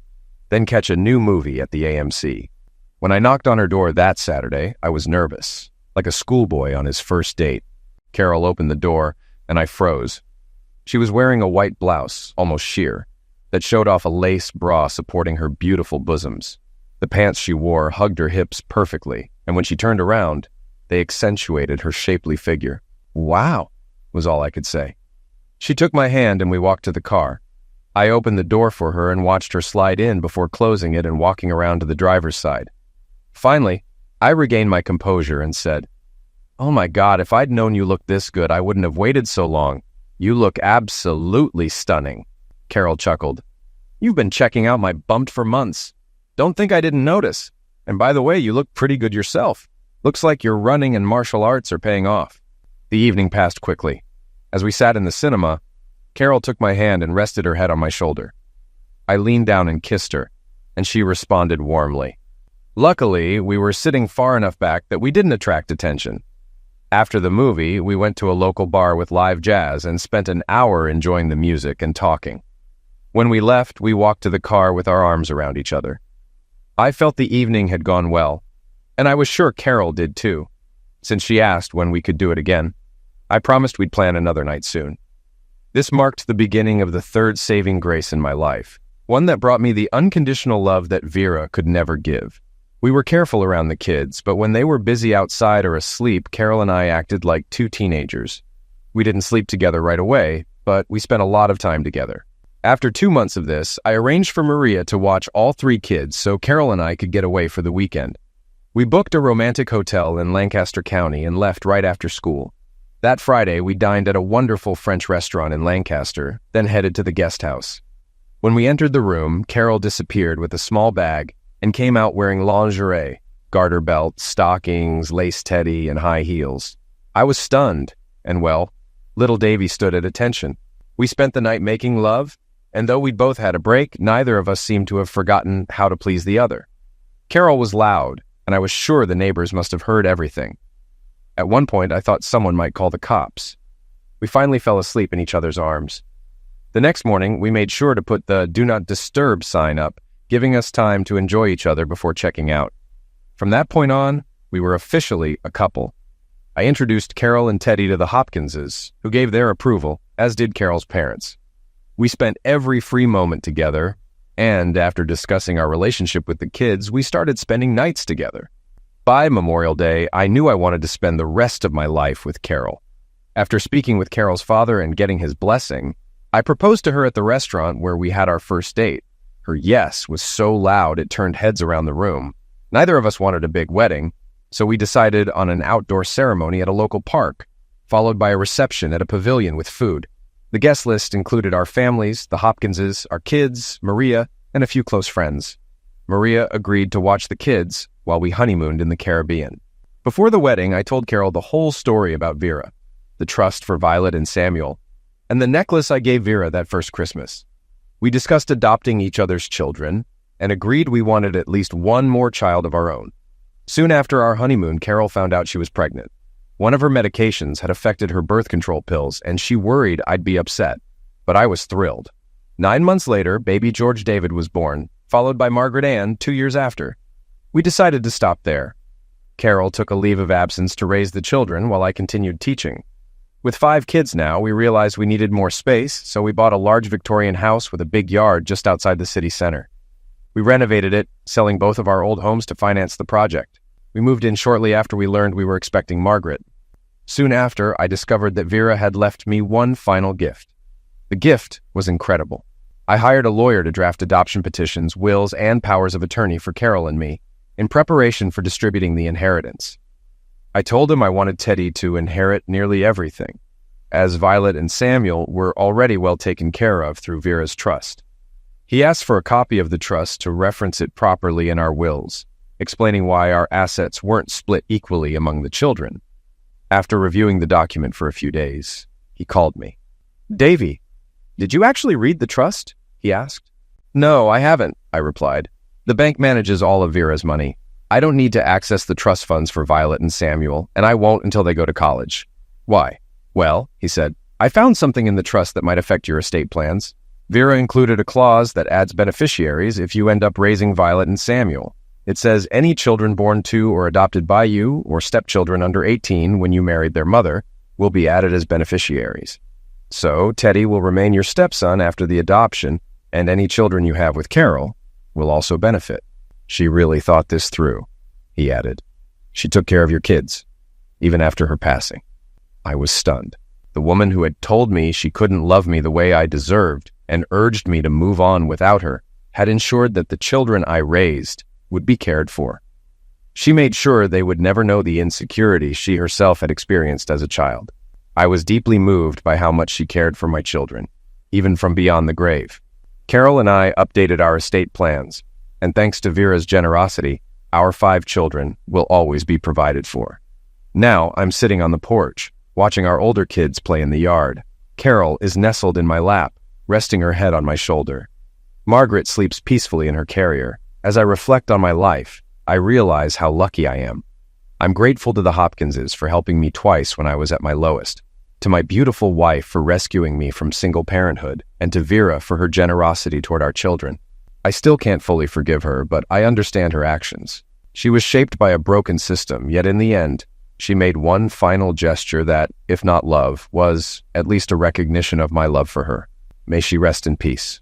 then catch a new movie at the AMC. When I knocked on her door that Saturday, I was nervous, like a schoolboy on his first date. Carol opened the door, and I froze. She was wearing a white blouse, almost sheer, that showed off a lace bra supporting her beautiful bosoms. The pants she wore hugged her hips perfectly, and when she turned around, they accentuated her shapely figure. "Wow," was all I could say. She took my hand and we walked to the car. I opened the door for her and watched her slide in before closing it and walking around to the driver's side. Finally, I regained my composure and said, "Oh my God, if I'd known you looked this good, I wouldn't have waited so long. You look absolutely stunning." Carol chuckled. "You've been checking out my bump for months. Don't think I didn't notice. And by the way, you look pretty good yourself. Looks like your running and martial arts are paying off." The evening passed quickly. As we sat in the cinema, Carol took my hand and rested her head on my shoulder. I leaned down and kissed her, and she responded warmly. Luckily, we were sitting far enough back that we didn't attract attention. After the movie, we went to a local bar with live jazz and spent an hour enjoying the music and talking. When we left, we walked to the car with our arms around each other. I felt the evening had gone well, and I was sure Carol did too. Since she asked when we could do it again, I promised we'd plan another night soon. This marked the beginning of the third saving grace in my life, one that brought me the unconditional love that Vera could never give. We were careful around the kids, but when they were busy outside or asleep, Carol and I acted like two teenagers. We didn't sleep together right away, but we spent a lot of time together. After 2 months of this, I arranged for Maria to watch all 3 kids so Carol and I could get away for the weekend. We booked a romantic hotel in Lancaster County and left right after school. That Friday, we dined at a wonderful French restaurant in Lancaster, then headed to the guest house. When we entered the room, Carol disappeared with a small bag and came out wearing lingerie, garter belt, stockings, lace teddy, and high heels. I was stunned, and well, little Davy stood at attention. We spent the night making love, and though we'd both had a break, neither of us seemed to have forgotten how to please the other. Carol was loud, and I was sure the neighbors must have heard everything. At one point, I thought someone might call the cops. We finally fell asleep in each other's arms. The next morning, we made sure to put the "Do Not Disturb" sign up, giving us time to enjoy each other before checking out. From that point on, we were officially a couple. I introduced Carol and Teddy to the Hopkinses, who gave their approval, as did Carol's parents. We spent every free moment together, and after discussing our relationship with the kids, we started spending nights together. By Memorial Day, I knew I wanted to spend the rest of my life with Carol. After speaking with Carol's father and getting his blessing, I proposed to her at the restaurant where we had our first date. Her yes was so loud it turned heads around the room. Neither of us wanted a big wedding, so we decided on an outdoor ceremony at a local park, followed by a reception at a pavilion with food. The guest list included our families, the Hopkinses, our kids, Maria, and a few close friends. Maria agreed to watch the kids while we honeymooned in the Caribbean. Before the wedding, I told Carol the whole story about Vera, the trust for Violet and Samuel, and the necklace I gave Vera that first Christmas. We discussed adopting each other's children and agreed we wanted at least one more child of our own. Soon after our honeymoon, Carol found out she was pregnant. One of her medications had affected her birth control pills, and she worried I'd be upset, but I was thrilled. 9 months later, baby George David was born, followed by Margaret Ann 2 years after. We decided to stop there. Carol took a leave of absence to raise the children while I continued teaching. With 5 kids now, we realized we needed more space, so we bought a large Victorian house with a big yard just outside the city center. We renovated it, selling both of our old homes to finance the project. We moved in shortly after we learned we were expecting Margaret. Soon after, I discovered that Vera had left me one final gift. The gift was incredible. I hired a lawyer to draft adoption petitions, wills, and powers of attorney for Carol and me, in preparation for distributing the inheritance. I told him I wanted Teddy to inherit nearly everything, as Violet and Samuel were already well taken care of through Vera's trust. He asked for a copy of the trust to reference it properly in our wills, explaining why our assets weren't split equally among the children. After reviewing the document for a few days, he called me. "Davy, did you actually read the trust?" he asked. "No, I haven't," I replied. "The bank manages all of Vera's money. I don't need to access the trust funds for Violet and Samuel, and I won't until they go to college." "Why?" "Well," he said, "I found something in the trust that might affect your estate plans. Vera included a clause that adds beneficiaries if you end up raising Violet and Samuel. It says any children born to or adopted by you or stepchildren under 18 when you married their mother will be added as beneficiaries. So Teddy will remain your stepson after the adoption, and any children you have with Carol will also benefit." "She really thought this through," he added. She took care of your kids, even after her passing. I was stunned. The woman who had told me she couldn't love me the way I deserved and urged me to move on without her had ensured that the children I raised would be cared for. She made sure they would never know the insecurity she herself had experienced as a child. I was deeply moved by how much she cared for my children, even from beyond the grave. Carol and I updated our estate plans, and thanks to Vera's generosity, our 5 children will always be provided for. Now I'm sitting on the porch, watching our older kids play in the yard. Carol is nestled in my lap, resting her head on my shoulder. Margaret sleeps peacefully in her carrier. As I reflect on my life, I realize how lucky I am. I'm grateful to the Hopkinses for helping me twice when I was at my lowest, to my beautiful wife for rescuing me from single parenthood, and to Vera for her generosity toward our children. I still can't fully forgive her, but I understand her actions. She was shaped by a broken system, yet in the end, she made one final gesture that, if not love, was at least a recognition of my love for her. May she rest in peace.